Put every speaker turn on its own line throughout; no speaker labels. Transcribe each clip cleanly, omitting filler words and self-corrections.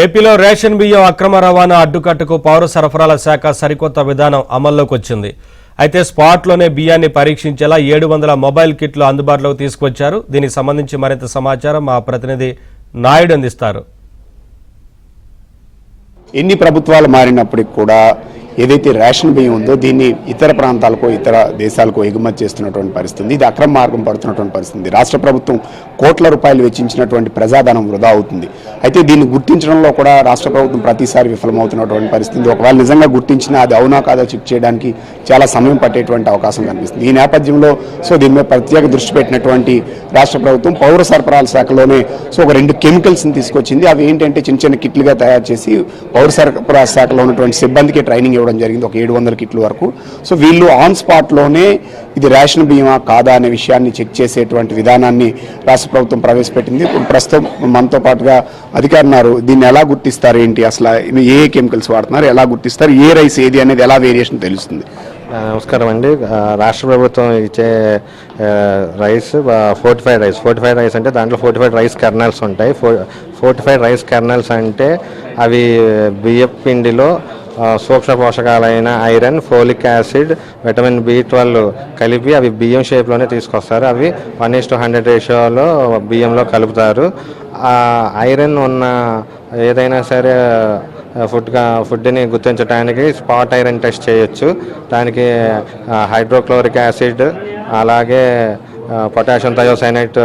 ఏపీలో రేషన్ బియ్యం అక్రమ రవాణా అడ్డుకట్టుకు పౌర సరఫరాల శాఖ సరికొత్త విధానం అమల్లోకి వచ్చింది. అయితే స్పాట్లోనే బియ్యాన్ని పరీక్షించేలా 700 మొబైల్ కిట్లు అందుబాటులోకి తీసుకొచ్చారు. దీనికి సంబంధించి మరింత సమాచారం మా ప్రతినిధి నాయుడు అందిస్తారు.
ఎన్ని ప్రభుత్వాలు మారినప్పటికీ కూడా ఏదైతే రేషన్ బియ్యం ఉందో దీన్ని ఇతర ప్రాంతాలకు ఇతర దేశాలకు ఎగుమతి చేస్తున్నటువంటి పరిస్థితి, ఇది అక్రమ మార్గం పడుతున్నటువంటి పరిస్థితి. రాష్ట్ర ప్రభుత్వం కోట్ల రూపాయలు వెచ్చించినటువంటి ప్రజాధనం వృధా అవుతుంది. అయితే దీన్ని గుర్తించడంలో కూడా రాష్ట్ర ప్రభుత్వం ప్రతిసారి విఫలమవుతున్నటువంటి పరిస్థితి. ఒకవేళ నిజంగా గుర్తించినా అది అవునా కాదో చెక్ చేయడానికి చాలా సమయం పట్టేటువంటి అవకాశం కనిపిస్తుంది. ఈ నేపథ్యంలో దీని మీద ప్రత్యేక దృష్టి పెట్టినటువంటి రాష్ట్ర ప్రభుత్వం పౌర సరఫరాల శాఖలోనే ఒక 2 కెమికల్స్ని తీసుకొచ్చింది. అవి ఏంటంటే చిన్న చిన్న కిట్లుగా తయారు చేసి పౌర సరఫరా శాఖలో ఉన్నటువంటి సిబ్బందికి ట్రైనింగ్ ఇవ్వడం జరిగింది. ఒక 700 కిట్ల వరకు. వీళ్ళు ఆన్ స్పాట్లోనే ఇది రేషన్ బియ్యమా కాదా అనే విషయాన్ని చెక్ చేసేటువంటి విధానాన్ని రాష్ట్ర ప్రభుత్వం ప్రవేశపెట్టింది. ప్రస్తుతం మనతో పాటుగా అధికారులు దీన్ని ఎలా గుర్తిస్తారు, ఏంటి అసలు ఏ కెమికల్స్ వాడుతున్నారు, ఎలా గుర్తిస్తారు, ఏ రైస్ ఏది అనేది ఎలా వేరియేషన్ తెలుస్తుంది?
నమస్కారం అండి. రాష్ట్ర ప్రభుత్వం ఇచ్చే రైస్ ఫోర్టిఫైడ్ రైస్ అంటే దాంట్లో 45 రైస్ కెర్నల్స్ ఉంటాయి. 45 రైస్ కెర్నల్స్ అంటే అవి బియ్యం పిండిలో సూక్ష్మ పోషకాలైన iron, folic acid, vitamin B12 కలిపి అవి బియ్యం షేప్లోనే తీసుకొస్తారు. అవి 1:100 రేషియోలో బియ్యంలో కలుపుతారు. ఐరన్ ఉన్న ఏదైనా సరే ఫుడ్ని గుర్తించడానికి స్పాట్ ఐరన్ టెస్ట్ చేయొచ్చు. దానికి హైడ్రోక్లోరిక్ యాసిడ్ అలాగే పొటాషియం థయోసైనైట్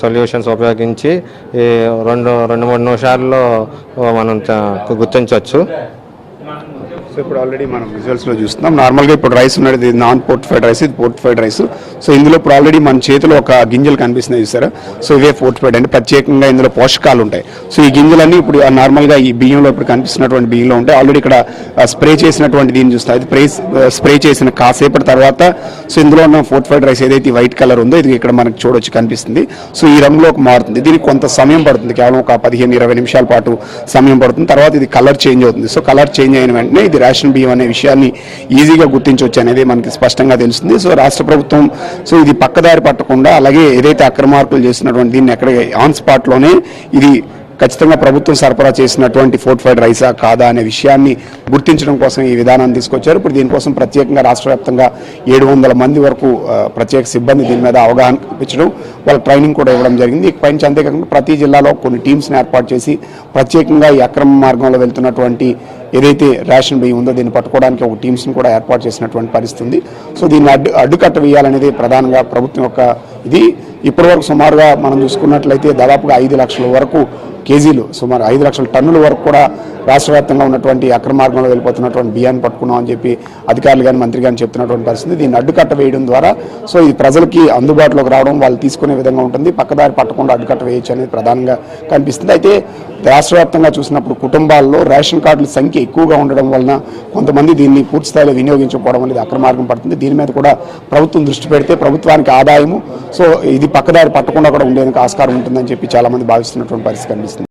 సొల్యూషన్స్ ఉపయోగించి 2-3 నిమిషాల్లో మనం గుర్తించవచ్చు.
ఇప్పుడు ఆల్రెడీ మనం విజువల్స్లో చూస్తున్నాం. నార్మల్గా ఇప్పుడు రైస్ ఉన్నది నాన్ పోర్టిఫైడ్ రైస్, ఇది పోర్టిఫైడ్ రైస్. ఇందులో ఇప్పుడు ఆల్రెడీ మన చేతిలో ఒక గింజలు కనిపిస్తున్నాయి చూసారా. ఇవే పోర్టిఫైడ్ అంటే ప్రత్యేకంగా ఇందులో పోషకాలు ఉంటాయి. ఈ గింజలన్నీ ఇప్పుడు నార్మల్గా ఈ బియ్యంలో ఇప్పుడు కనిపిస్తున్నటువంటి బియ్యంలో ఉంటాయి. ఆల్రెడీ ఇక్కడ స్ప్రే చేసినటువంటి దీన్ని చూస్తాం. అది స్ప్రే చేసిన కాసేపటి తర్వాత ఇందులో ఉన్న పోర్టిఫైడ్ రైస్ ఏదైతే వైట్ కలర్ ఉందో ఇది ఇక్కడ మనకు చూడొచ్చు కనిపిస్తుంది. ఈ రంగులోకి మారుతుంది. దీనికి కొంత సమయం పడుతుంది, కేవలం ఒక 15-20 నిమిషాల పాటు సమయం పడుతుంది. తర్వాత ఇది కలర్ చేంజ్ అవుతుంది. కలర్ చేంజ్ అయిన వెంటనే ఇది రేషన్ బియ్యం అనే విషయాన్ని ఈజీగా గుర్తించవచ్చు అనేది మనకి స్పష్టంగా తెలుస్తుంది. రాష్ట్ర ప్రభుత్వం ఇది పక్కదారి పట్టకుండా అలాగే ఏదైతే అక్రమార్కులు చేస్తున్నటువంటి దీన్ని ఎక్కడ ఆన్ స్పాట్లోనే ఇది ఖచ్చితంగా ప్రభుత్వం సరఫరా చేసినటువంటి ఫోర్టిఫైడ్ రైసా కాదా అనే విషయాన్ని గుర్తించడం కోసం ఈ విధానాన్ని తీసుకొచ్చారు. ఇప్పుడు దీనికోసం ప్రత్యేకంగా రాష్ట్ర వ్యాప్తంగా 700 మంది వరకు ప్రత్యేక సిబ్బంది దీని మీద అవగాహన కల్పించడం, వాళ్ళ ట్రైనింగ్ కూడా ఇవ్వడం జరిగింది. ఇకపైనుంచి అంతేకాకుండా ప్రతి జిల్లాలో కొన్ని టీమ్స్ని ఏర్పాటు చేసి ప్రత్యేకంగా ఈ అక్రమ మార్గంలో వెళ్తున్నటువంటి ఏదైతే రేషన్ బియ్యం ఉందో దీన్ని పట్టుకోవడానికి ఒక టీమ్స్ని కూడా ఏర్పాటు చేసినటువంటి పరిస్థితి ఉంది. దీన్ని అడ్డుకట్ట వేయాలనేది ప్రధానంగా ప్రభుత్వం యొక్క ఇది. ఇప్పటివరకు సుమారుగా మనం చూసుకున్నట్లయితే దాదాపుగా 5 లక్షల వరకు కేజీలు, సుమారు 5 లక్షల టన్నుల వరకు కూడా రాష్ట్ర వ్యాప్తంగా ఉన్నటువంటి అక్రమ మార్గంలో వెళ్ళిపోతున్నటువంటి బియ్యాన్ని పట్టుకున్నాం అని చెప్పి అధికారులు కానీ మంత్రి కానీ చెప్తున్నటువంటి పరిస్థితి. దీన్ని అడ్డుకట్ట వేయడం ద్వారా ఇది ప్రజలకి అందుబాటులోకి రావడం, వాళ్ళు తీసుకునే విధంగా ఉంటుంది. పక్కదారి పట్టకుండా అడ్డుకట్ట వేయచ్చు అనేది ప్రధానంగా కనిపిస్తుంది. అయితే రాష్ట్ర వ్యాప్తంగా చూసినప్పుడు కుటుంబాల్లో రేషన్ కార్డుల సంఖ్య ఎక్కువగా ఉండడం వలన కొంతమంది దీన్ని పూర్తి స్థాయిలో వినియోగించకపోవడం అనేది అక్రమ మార్గం పడుతుంది. దీని మీద కూడా ప్రభుత్వం దృష్టి పెడితే ప్రభుత్వానికి ఆదాయము ఇది పక్కదారి పట్టకుండా కూడా ఉండేందుకు ఆస్కారం ఉంటుందని చెప్పి చాలా మంది భావిస్తున్నటువంటి పరిస్థితి కనిపిస్తుంది.